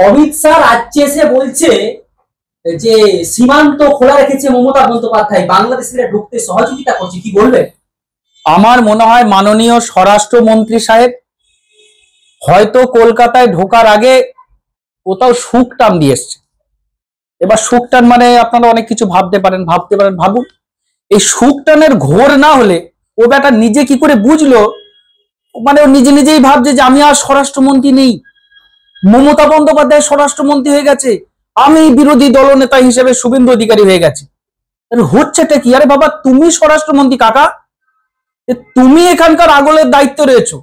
অমিত শাহ রাজ্যে এসে বলছে যে সীমান্ত খোলা রেখেছে মমতা বন্দ্যোপাধ্যায়, বাংলাদেশিরা ঢুকতে সহযোগিতা করছে, কি বলবেন? আমার মনে হয় মাননীয় স্বরাষ্ট্রমন্ত্রী সাহেব হয়তো কলকাতায় ঢোকার আগে কোথাও সুখ টান দিয়ে এসছে। এবার সুখ টান মানে আপনারা অনেক কিছু ভাবতে পারেন, ভাবুন। এই সুখ টানের ঘোর না হলে ও বেটা নিজে কি করে বুঝলো, মানে ও নিজে নিজেই ভাবছে যে আমি আর স্বরাষ্ট্রমন্ত্রী নেই, মমতা বন্দ্যোপাধ্যায় স্বরাষ্ট্রমন্ত্রী হয়ে গেছে, আমি বিরোধী দলনেতা হিসেবে শুভেন্দু অধিকারী হয়ে গেছে। হচ্ছেটা কি? আরে বাবা, তুমি স্বরাষ্ট্রমন্ত্রী কাকা, তুমি এখানকার আগলের দায়িত্ব রয়েছো।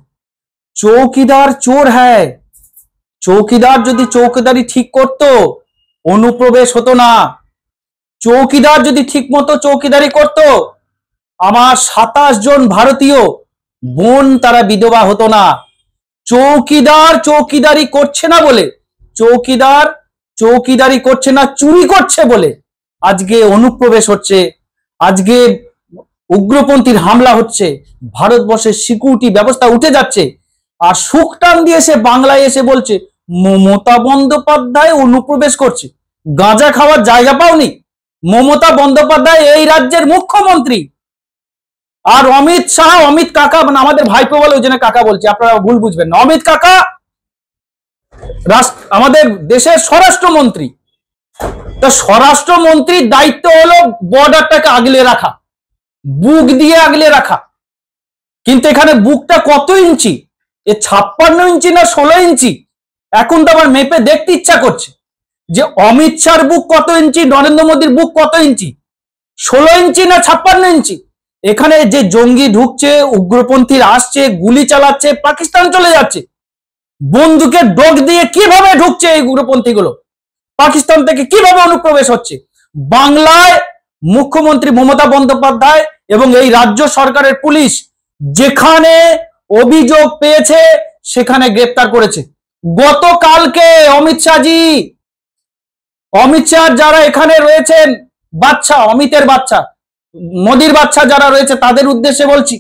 চৌকিদার চোর হ্যায়, চৌকিদার যদি চৌকিদারি ঠিক করতো অনুপ্রবেশ হতো না। চৌকিদার যদি ঠিক মতো চৌকিদারি করতো আমার 27 জন ভারতীয় বোন তারা বিধবা হতো না। চৌকিদার চৌকিদারি করছে না বলে, চৌকিদার চৌকিদারি করছে না, চুরি করছে বলে আজকে অনুপ্রবেশ হচ্ছে, আজকে উগ্রপন্থীর হামলা হচ্ছে, ভারতবর্ষের সিকিউরিটি ব্যবস্থা উঠে যাচ্ছে। আর সুখ টান দিয়ে সে বাংলায় এসে বলছে মমতা বন্দ্যোপাধ্যায় অনুপ্রবেশ করছে। গাঁজা খাওয়ার জায়গা পাওনি? মমতা বন্দ্যোপাধ্যায় এই রাজ্যের মুখ্যমন্ত্রী, আর অমিত শাহ, অমিত কাকা, মানে আমাদের ভাইপো বলে ওই জন্য কাকা বলছি, আপনারা ভুল বুঝবেন না, অমিত কাকা আমাদের দেশের স্বরাষ্ট্রমন্ত্রী। তো স্বরাষ্ট্রমন্ত্রীর দায়িত্ব হলো বর্ডারটাকে আগলে রাখা, বুক দিয়ে আগলে রাখা। কিন্তু এখানে বুকটা কত ইঞ্চি? এ 56 ইঞ্চি না 16 ইঞ্চি? এখন তো আমার মেপে দেখতে ইচ্ছা করছে যে অমিত শাহর বুক কত ইঞ্চি, নরেন্দ্র মোদীর বুক কত ইঞ্চি, 16 ইঞ্চি না 56 ইঞ্চি? এখানে যে জঙ্গি ঢুকছে, উগ্রপন্থীরা আসছে, গুলি চালাচ্ছে, পাকিস্তান চলে যাচ্ছে, বন্দুকের ডোক দিয়ে কিভাবে ঢুকছে এই উগ্রপন্থীগুলো, পাকিস্তান থেকে কিভাবে অনুপ্রবেশ হচ্ছে, বাংলায় মুখ্যমন্ত্রী মমতা বন্দ্যোপাধ্যায় এবং এই রাজ্য সরকারের পুলিশ যেখানে অভিযোগ পেয়েছে সেখানে গ্রেপ্তার করেছে। গতকালকে অমিত শাহ যারা এখানে রয়েছেন, বাচ্চা, অমিতের বাচ্চা, মোদির বাচ্চা যারা রয়েছে তাদের উদ্দেশ্যে বলছি,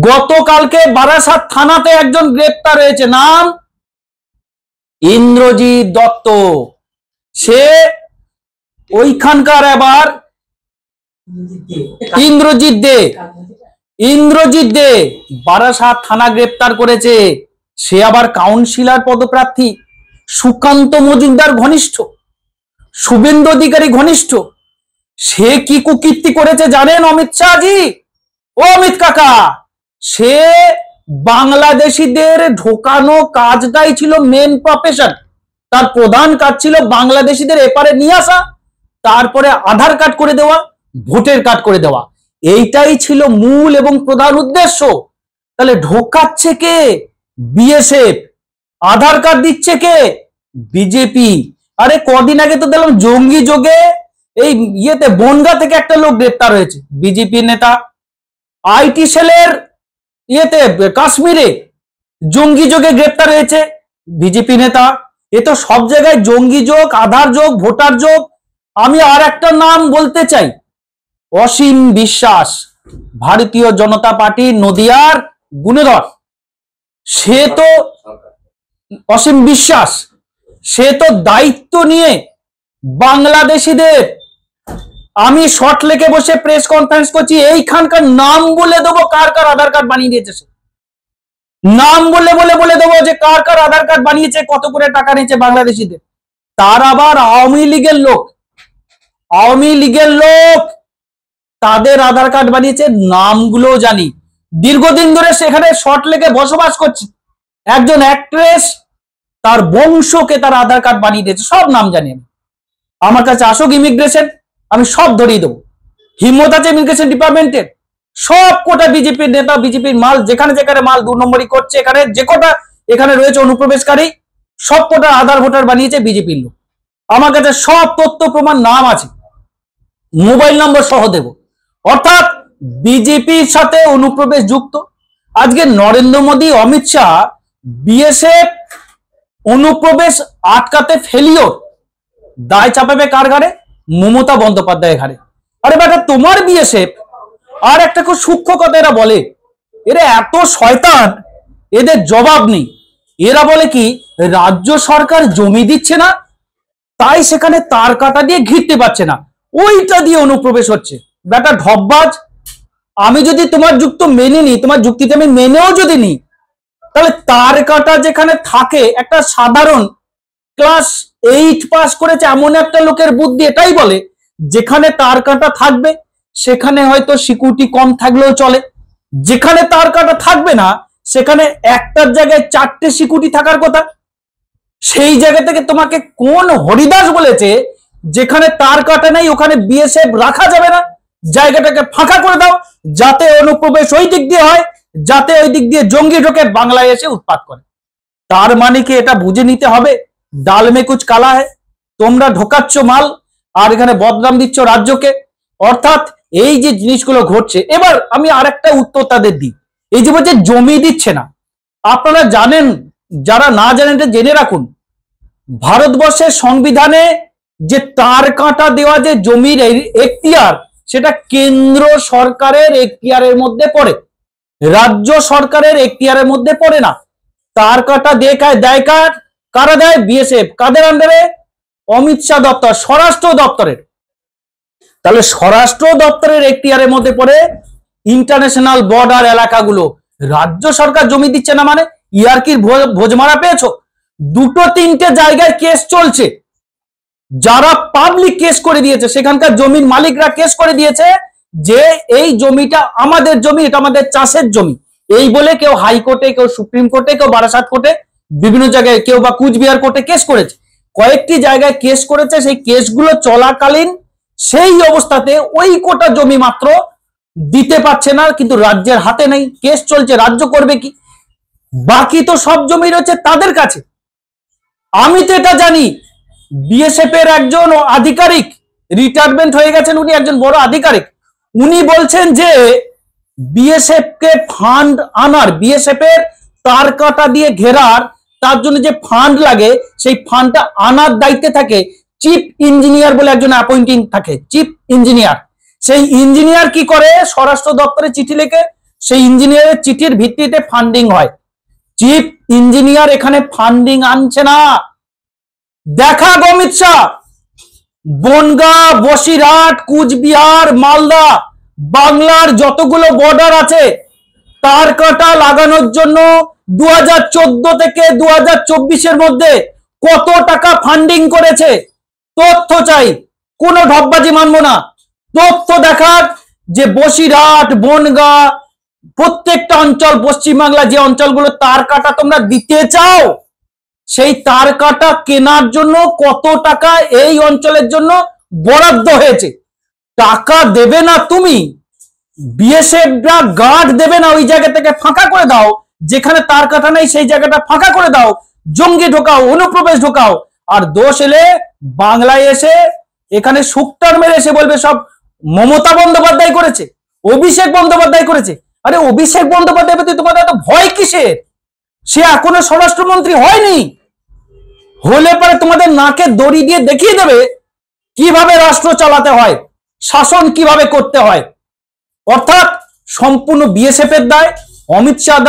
গতকালকে বারাসাত থানাতে একজন গ্রেপ্তার হয়েছে, নাম ইন্দ্রজিৎ দত্ত। সে ওইখানকার আবার ইন্দ্রজিৎ দে বারাসাত থানা গ্রেপ্তার করেছে। সে আবার কাউন্সিলর পদপ্রার্থী, সুকান্ত মজুমদার ঘনিষ্ঠ, শুভেন্দু অধিকারী ঘনিষ্ঠ। সে কি কুকীর্তি করেছে জানেন অমিত শাহজি? ও অমিত কাকা, সে বাংলাদেশিদের ঢোকানো কাজটাই ছিল মেন প্রফেশন। তার প্রধান কাজ ছিল বাংলাদেশিদের এপারে নিয়ে আসা, তারপরে আধার কার্ড করে দেওয়া, ভোটার কার্ড করে দেওয়া, এইটাই ছিল মূল এবং প্রধান উদ্দেশ্য। তাহলে ঢোকাচ্ছে কে? বিএসএফ। আধার কার্ড দিচ্ছে কে? বিজেপি। আরে কদিন আগে তো দেখলাম জঙ্গি যোগে এই ইয়েতে বনগা থেকে একটা লোক গ্রেপ্তার হয়েছে, বিজেপি নেতা। আইটি সেলের ইয়েতে কাশ্মীরে জঙ্গি যোগে গ্রেপ্তার হয়েছে বিজেপি নেতা। এ তো সব জায়গায় জঙ্গি যোগ, আধার যোগ, ভোটার যোগ। আমি আর একটা নাম বলতে চাই, অসীম বিশ্বাস, ভারতীয় জনতা পার্টি নদিয়ার গুণধর। সে তো অসীম বিশ্বাস, সে তো দায়িত্ব নিয়ে বাংলাদেশিদের, আমি শর্ট লেকে বসে প্রেস কনফারেন্স করছি, এইখানকার নাম বলে দেবো কার কার আধার কার্ড বানিয়ে দিয়েছে, সে নাম বলে দেবো যে কার কার আধার কার্ড বানিয়েছে, কত করে টাকা নিয়েছে বাংলাদেশিদের। তার আবার আওয়ামী লীগের লোক, তাদের আধার কার্ড বানিয়েছে, নামগুলো জানি। দীর্ঘদিন ধরে সেখানে শর্ট লেকে বসবাস করছে একজন অ্যাক্ট্রেস, তার বংশকে তার আধার কার্ড বানিয়ে দিয়েছে, সব নাম জানি আমি। আমার কাছে আসুক ইমিগ্রেশন, আমি সব ধরিয়ে দেবো। হিম্মত আছে ইমিগ্রেশন ডিপার্টমেন্টের, সব কোটা বিজেপির নেতা, বিজেপির মাল, যেখানে যেখানে মাল 2 নম্বরই করছে, এখানে যে কোটা এখানে রয়েছে অনুপ্রবেশকারী, সব কোটা আধার ভোটার বানিয়েছে বিজেপির লোক। আমার কাছে সব তথ্য প্রমাণ নাম আছে, মোবাইল নম্বর সহ দেব। অর্থাৎ বিজেপির সাথে অনুপ্রবেশ যুক্ত। আজকে নরেন্দ্র মোদী, অমিত শাহ বিএসএফ অনুপ্রবেশ আটকাতে ফেলিওর, দায় চাপাবে কার ঘাড়ে? মমতা বন্দ্যোপাধ্যায়ের ঘাড়ে। আরে বেটা, তোমার বিএসএফ। আর একটা খুব সূক্ষ্ম কথা এরা বলে, এরা এত শয়তান, এদের জবাব নেই। এরা বলে কি, রাজ্য সরকার জমি দিচ্ছে না, তাই সেখানে তার কাটা দিয়ে ঘিরতে পারছে না, ওইটা দিয়ে অনুপ্রবেশ হচ্ছে। বেটা ঢপবাজ, আমি যদি তোমার যুক্তি মেনে নিই, তোমার যুক্তিতে আমি মেনেও যদি নিই, তাহলে তার কাটা যেখানে থাকে, একটা সাধারণ ক্লাস 8 পাস করেছে এমন একটা লোকের বুদ্ধি এটাই বলে যেখানে তার কাটা থাকবে সেখানে হয়তো সিকিউরিটি কম থাকলেও চলে, যেখানে তার কাটা থাকবে না সেখানে একটার জায়গায় 4টে সিকিউরিটি থাকার কথা। সেই জায়গা থেকে তোমাকে কোন হরিদাস বলেছে যেখানে তার কাটা নেই ওখানে বিএসএফ রাখা যাবে না, জায়গাটাকে ফাঁকা করে দাও, যাতে অনুপ্রবেশ ওই দিক দিয়ে হয়, যাতে ওই দিক দিয়ে জঙ্গি ঢোকে বাংলায় এসে উৎপাত করে। তার মানে কি এটা বুঝে নিতে হবে ডাল মে কুচ কালা হ্যায়, তোমরা ঢোকাচ্ছ মাল আর এখানে বদনাম দিচ্ছ রাজ্যকে। অর্থাৎ এই যে জিনিসগুলো ঘটছে, এবার আমি আরেকটা উত্তর তাদের দিই। এই যে বলছে জমি দিচ্ছে না, আপনারা জানেন, যারা না জানেন এটা জেনে রাখুন, ভারতবর্ষের সংবিধানে যে তার কাঁটা দেওয়া যে জমির এখতিয়ার, সেটা কেন্দ্র সরকারের এখতিয়ারের মধ্যে পড়ে, রাজ্য সরকারের এখতিয়ারের মধ্যে পড়ে না। তার কাটা দেয় কারা দেয়? বিএসএফ। কাদের আন্ডারে? অমিত শাহ দপ্তর, স্বরাষ্ট্র দপ্তরের। তাহলে স্বরাষ্ট্র দপ্তরের এখতিয়ারের মধ্যে পড়ে ইন্টারন্যাশনাল বর্ডার এলাকাগুলো। রাজ্য সরকার জমি দিচ্ছে না মানে ইয়ার্কির ভোজমারা পেয়েছো? 2-3টে জায়গায় কেস চলছে, যারা পাবলিক কেস করে দিয়েছে, সেখানকার জমির মালিকরা কেস করে দিয়েছে যে এই জমিটা আমাদের জমি, এটা আমাদের চাষের জমি, এই বলে কেউ হাইকোর্টে, কেউ সুপ্রিম কোর্টে, কেউ বারাসাত কোর্টে, বিভিন্ন জায়গায়, কেউ বা কুচবিহার কোর্টে কেস করেছে। কয়েকটি জায়গায় কেস করেছে, সেই কেসগুলো চলাকালীন সেই অবস্থাতে ওই কোটা জমি মাত্র দিতে পারছে না, কিন্তু রাজ্যের হাতে নেই, কেস চলছে, রাজ্য করবে কি? বাকি তো সব জমি রয়েছে তাদের কাছে। আমি তো এটা জানি, বিএসএফ এর একজন আধিকারিক রিটায়ারমেন্ট হয়ে গেছেন, উনি একজন বড় আধিকারিক, উনি বলছেন যে বিএসএফ কে ফান্ড আনার, বিএসএফ এর তার কাটা দিয়ে ঘেরার, তার জন্য যে ফান্ড লাগে সেই ফান্ডটা আনার দায়িত্বে থাকে চিফ ইঞ্জিনিয়ার বলে একজন অ্যাপয়েন্টিং থাকে, চিফ ইঞ্জিনিয়ার। সেই ইঞ্জিনিয়ার কি করে? স্বরাষ্ট্র দপ্তরে চিঠি লেখে, সেই ইঞ্জিনিয়ারের চিঠির ভিত্তিতে ফান্ডিং হয়। চিফ ইঞ্জিনিয়ার এখানে ফান্ডিং আনছে না। দেখা অমিত শাহ, বনগা, বসিরহাট, কুচবিহার, মালদা, বাংলার যতগুলো বর্ডার আছে তার কাটা লাগানোর জন্য 2014 থেকে 2024 মধ্যে কত টাকা ফান্ডিং করেছে তথ্য চাই, কোনো ঢপবাজি মানবো না। তথ্য দেখার যে বসিরহাট, বনগা, প্রত্যেকটা অঞ্চল, পশ্চিমবাংলা যে অঞ্চলগুলো তার কাটা তোমরা দিতে চাও, সেই তার কাটা কেনার জন্য কত টাকা এই অঞ্চলের জন্য বরাদ্দ হয়েছে। টাকা দেবে না তুমি, বিএসএফ গার্ড দেবে না, ওই জায়গা থেকে ফাঁকা করে দাও, যেখানে তার কাটা নেই সেই জায়গাটা ফাঁকা করে দাও, জঙ্গি ঢোকাও, অনুপ্রবেশ ঢোকাও, আর দোষ এলে বাংলায় এসে এখানে শুকটার মেরে এসে বলবে সব মমতা বন্দ্যোপাধ্যায় করেছে, অভিষেক বন্দ্যোপাধ্যায় করেছে। আরে অভিষেক বন্দ্যোপাধ্যায় প্রতি তোমাদের এত ভয় কিসের? সে এখনো স্বরাষ্ট্রমন্ত্রী হয়নি, হলে পরে তোমাদের নাকে দড়ি দিয়ে দেখিয়ে দেবে কিভাবে রাষ্ট্র চালাতে হয়, শাসন কিভাবে করতে হয়। অর্থাৎ সম্পূর্ণ বিএসএফ এর দায়, অমিত শাহ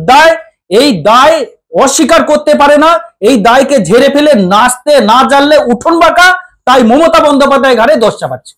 দায়, এই দায় অস্বীকার করতে পারে না, এই দায়কে ঝেড়ে ফেলে নাচতে না জানলে উঠোন বাঁকা, তাই মমতা বন্দ্যোপাধ্যায় ঘাড়ে দোষ চাপাচ্ছে।